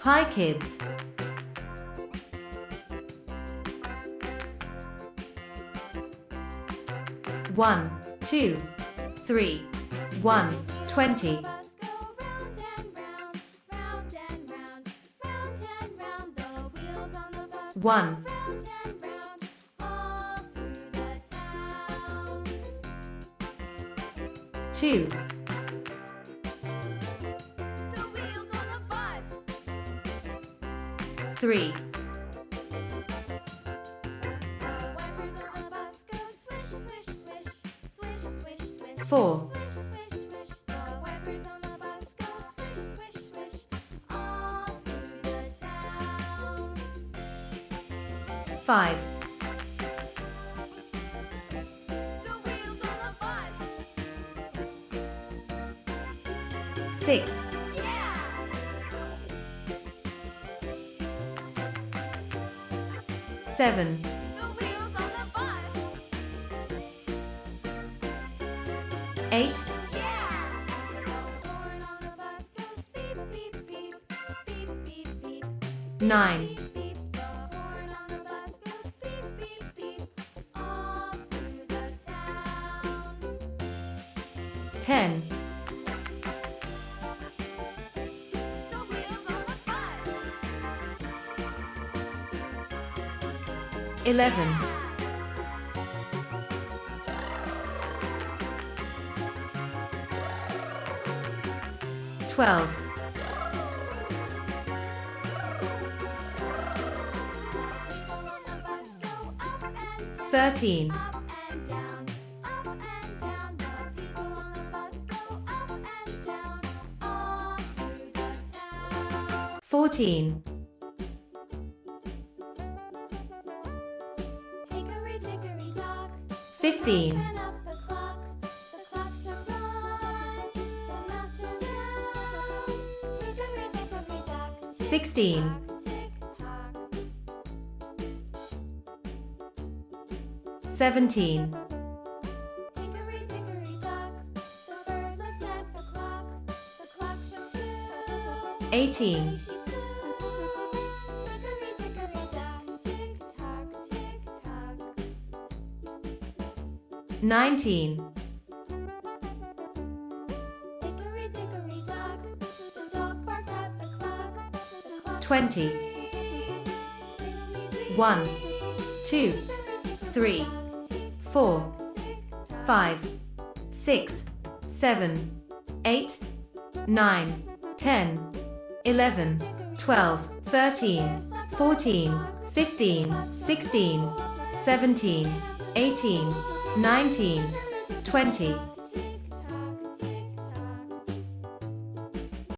Hi kids. One, two, three, 1, 20. One, two, three, four, five, six, seven, 8, 9, 10, 11, 12, 13, 14, 15, 16, 17, 18, 19, 20, 1, 2, 3, 4, 5, 6, 7, 8, 9, 10, 11, 12, 13, 14, 15, 16, 17, 18, 19, 20.